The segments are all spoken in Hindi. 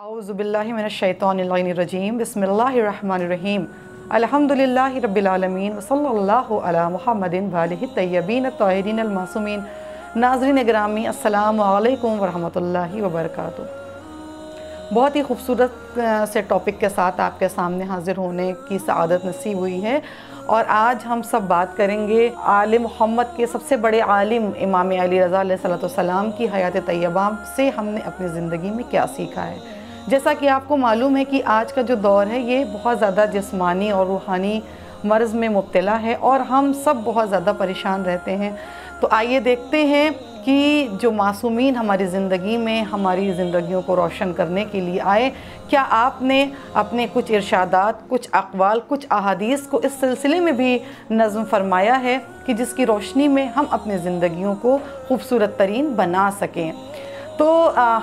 औज़ुबिल्लाहि मिनश्शैतानिर्रजीम बिस्मिल्लाहिर्रहमानिर्रहीम अल्हम्दुलिल्लाहि रब्बिल आलमीन वसल्लल्लाहु अला मुहम्मदिन वालिहि तय्यबीन ताहिरीन अल मासूमीन। नाज़रीन गिरामी अस्सलामु अलैकुम वरहमतुल्लाहि वबरकातुहू। बहुत ही खूबसूरत से टॉपिक के साथ आपके सामने हाज़िर होने की सआदत नसीब हुई है और आज हम सब बात करेंगे आले मोहम्मद के सबसे बड़े आलिम इमाम अली रज़ा अलैहिस्सलाम की हयात तैयबा से हमने अपनी ज़िंदगी में क्या सीखा है। जैसा कि आपको मालूम है कि आज का जो दौर है ये बहुत ज़्यादा जिस्मानी और रूहानी मर्ज़ में मुब्तला है और हम सब बहुत ज़्यादा परेशान रहते हैं। तो आइए देखते हैं कि जो मासूमीन हमारी ज़िंदगी में हमारी ज़िंदगियों को रोशन करने के लिए आए, क्या आपने अपने कुछ इरशादात, कुछ अक़वाल, कुछ अहादीस को इस सिलसिले में भी नज़्म फरमाया है कि जिसकी रोशनी में हम अपनी ज़िंदगियों को खूबसूरत तरीन बना सकें। तो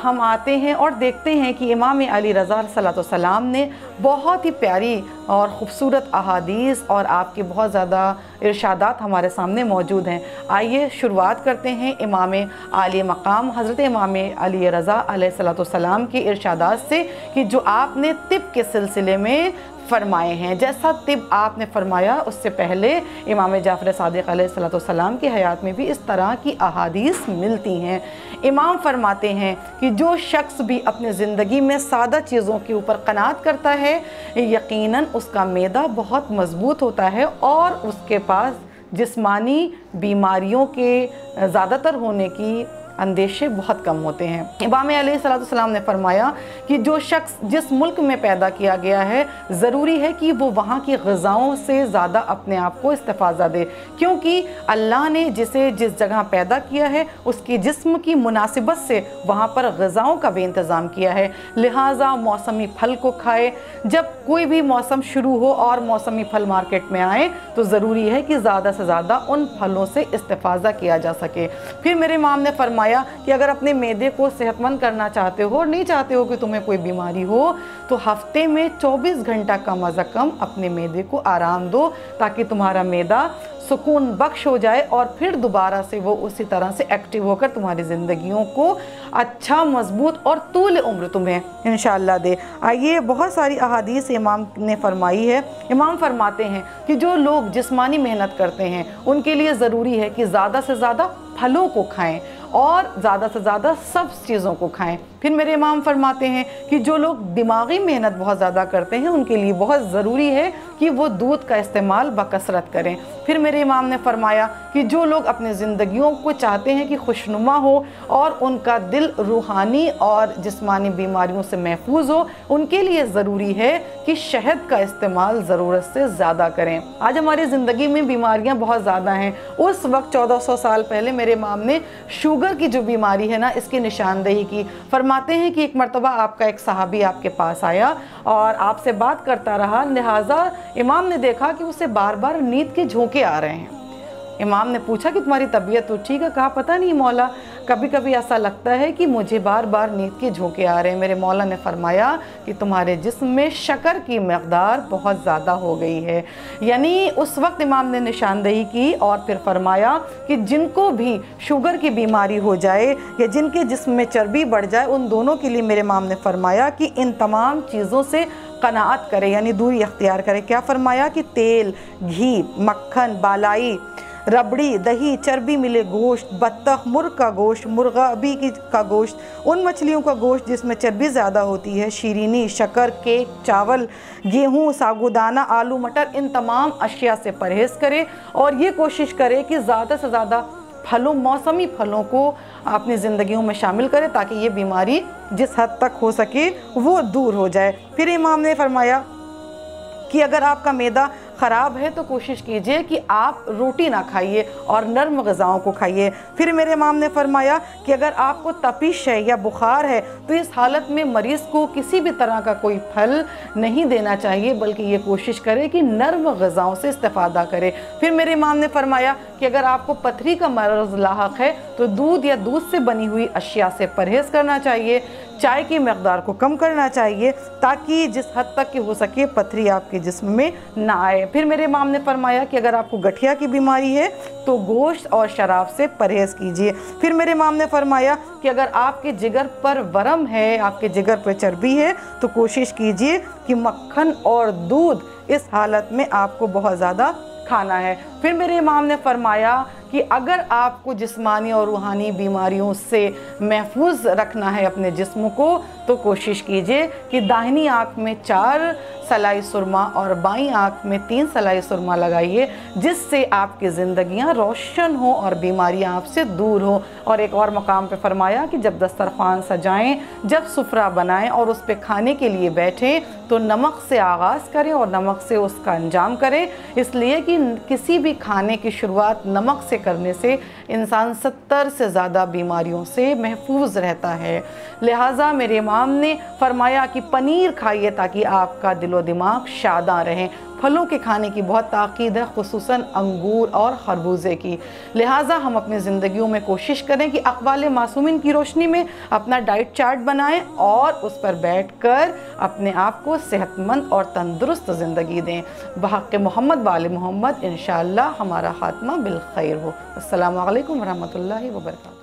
हम आते हैं और देखते हैं कि इमाम अली रज़ा सलाम ने बहुत ही प्यारी और ख़ूबसूरत अहादीस और आपके बहुत ज़्यादा इरशादात हमारे सामने मौजूद हैं। आइए शुरुआत करते हैं इमाम आली मकाम हज़रत इमाम अली रज़ा अलैहिस्सलाम के इरशादात से कि जो आपने तिब के सिलसिले में फ़रमाए हैं। जैसा तिब आपने फ़रमाया उससे पहले इमाम जाफ़र सादिक़ अलैहिस्सलाम की हयात में भी इस तरह की अहादीस मिलती हैं। इमाम फरमाते हैं कि जो शख्स भी अपनी ज़िंदगी में सादा चीज़ों के ऊपर क़नाअत करता है यकीनन उसका मैदा बहुत मज़बूत होता है और उसके पास जिस्मानी बीमारियों के ज़्यादातर होने की अंदेशे बहुत कम होते हैं। इमाम अलैहिस्सलाम ने फरमाया कि जो शख्स जिस मुल्क में पैदा किया गया है ज़रूरी है कि वो वहाँ की ग़िज़ाओं से ज़्यादा अपने आप को इस्तिफ़ादा दे, क्योंकि अल्लाह ने जिसे जिस जगह पैदा किया है उसकी जिस्म की मुनासिबत से वहाँ पर ग़िज़ाओं का भी इंतज़ाम किया है। लिहाजा मौसमी फल को खाए। जब कोई भी मौसम शुरू हो और मौसमी फल मार्केट में आए तो ज़रूरी है कि ज़्यादा से ज़्यादा उन फलों से इस्तिफ़ादा किया जा सके। फिर मेरे इमाम ने फरमाया कि अगर अपने मैदे को सेहतमंद करना चाहते हो और नहीं चाहते हो कि तुम्हें कोई बीमारी हो तो हफ्ते में 24 घंटा कम अज़ कम अपने मैदे को आराम दो ताकि तुम्हारा मैदा सुकून बख्श हो जाए और फिर दोबारा से वो उसी तरह से एक्टिव होकर तुम्हारी ज़िंदगियों को अच्छा, मजबूत और तूल उम्र तुम्हें इंशाअल्लाह दे। आइए बहुत सारी अहादीस इमाम ने फरमाई है। इमाम फरमाते हैं कि जो लोग जिस्मानी मेहनत करते हैं उनके लिए ज़रूरी है कि ज़्यादा से ज़्यादा फलों को खाएं और ज़्यादा से ज़्यादा सब चीज़ों को खाएं। फिर मेरे इमाम फरमाते हैं कि जो लोग दिमागी मेहनत बहुत ज़्यादा करते हैं उनके लिए बहुत ज़रूरी है कि वो दूध का इस्तेमाल बकसरत करें। फिर मेरे इमाम ने फरमाया कि जो लोग अपनी ज़िंदगियों को चाहते हैं कि खुशनुमा हो और उनका दिल रूहानी और जिस्मानी बीमारियों से महफूज हो, उनके लिए ज़रूरी है कि शहद का इस्तेमाल ज़रूरत से ज़्यादा करें। आज हमारी ज़िंदगी में बीमारियाँ बहुत ज़्यादा हैं। उस वक्त 1400 साल पहले मेरे इमाम ने शुगर की जो बीमारी है ना, इसकी निशानदेही की। फरमाते हैं कि एक मरतबा आपका एक सहाबी आपके पास आया और आपसे बात करता रहा, लिहाजा इमाम ने देखा कि उसे बार बार नींद के झोंके आ रहे हैं। इमाम ने पूछा कि तुम्हारी तबीयत तो ठीक है? कहा पता नहीं मौला, कभी कभी ऐसा लगता है कि मुझे बार बार नींद के झोंके आ रहे हैं। मेरे मौला ने फरमाया कि तुम्हारे जिस्म में शक्कर की मकदार बहुत ज़्यादा हो गई है। यानी उस वक्त इमाम ने निशानदेही की और फिर फरमाया कि जिनको भी शुगर की बीमारी हो जाए या जिनके जिस्म में चर्बी बढ़ जाए उन दोनों के लिए मेरे इमाम ने फरमाया कि इन तमाम चीज़ों से क़नाअत करे, यानी दूरी अख्तियार करे। क्या फरमाया कि तेल, घी, मक्खन, बालाई, रबड़ी, दही, चर्बी मिले गोश्त, बत्तख, मुर्ग का गोश्त, मुर्गा अभी का गोश्त, उन मछलियों का गोश्त जिसमें चर्बी ज़्यादा होती है, शीरीनी, शक्कर, केक, चावल, गेहूँ, साबूदाना, आलू, मटर, इन तमाम अशिया से परहेज़ करे और ये कोशिश करे कि ज़्यादा से ज़्यादा फलों, मौसमी फलों को अपनी ज़िंदगियों में शामिल करें ताकि ये बीमारी जिस हद तक हो सके वो दूर हो जाए। फिर इमाम ने फरमाया कि अगर आपका मैदा ख़राब है तो कोशिश कीजिए कि आप रोटी ना खाइए और नर्म ग़िज़ाओं को खाइए। फिर मेरे इमाम ने फरमाया कि अगर आपको तपिश है या बुखार है तो इस हालत में मरीज़ को किसी भी तरह का कोई फल नहीं देना चाहिए, बल्कि ये कोशिश करे कि नर्म ग़िज़ाओं से इस्तिफ़ादा करे। फिर मेरे इमाम ने फरमाया कि अगर आपको पथरी का मर्ज़ लाहक है तो दूध या दूध से बनी हुई अशिया से परहेज़ करना चाहिए। चाय की मकदार को कम करना चाहिए ताकि जिस हद तक कि हो सके पथरी आपके जिस्म में ना आए। फिर मेरे इमाम ने फरमाया कि अगर आपको गठिया की बीमारी है तो गोश्त और शराब से परहेज़ कीजिए। फिर मेरे इमाम ने फरमाया कि अगर आपके जिगर पर वरम है, आपके जिगर पर चर्बी है, तो कोशिश कीजिए कि मक्खन और दूध इस हालत में आपको बहुत ज़्यादा खाना है। फिर मेरे इमाम ने फरमाया कि अगर आपको जिस्मानी और रूहानी बीमारियों से महफूज रखना है अपने जिस्म को, तो कोशिश कीजिए कि दाहिनी आँख में 4 सलाई सुरमा और बाईं आँख में 3 सलाई सुरमा लगाइए, जिससे आपकी ज़िंदगियाँ रोशन हो और बीमारियाँ आपसे दूर हो। और एक और मकाम पे फरमाया कि जब दस्तरखान सजाएं, जब सुफ्रा बनाएं और उस पर खाने के लिए बैठें, तो नमक से आगाज़ करें और नमक से उसका अंजाम करें, इसलिए कि किसी भी खाने की शुरुआत नमक से करने से इंसान 70 से ज़्यादा बीमारियों से महफूज रहता है। लिहाजा मेरे इमाम ने फरमाया कि पनीर खाइए ताकि आपका दिलो दिमाग शादा रहें। फलों के खाने की बहुत ताकीद है, खुसूसन अंगूर और खरबूजे की। लिहाजा हम अपनी ज़िंदगियों में कोशिश करें कि अक़वाले मासूमिन की रोशनी में अपना डाइट चार्ट बनाएं और उस पर बैठकर अपने आप को सेहतमंद और तंदुरुस्त ज़िंदगी दें। बहक़ मोहम्मद वाले मोहम्मद इंशाअल्लाह हमारा खात्मा बिल खैर हो। अस्सलामु अलैकुम वरहमतुल्लाहि वबरकातुहू।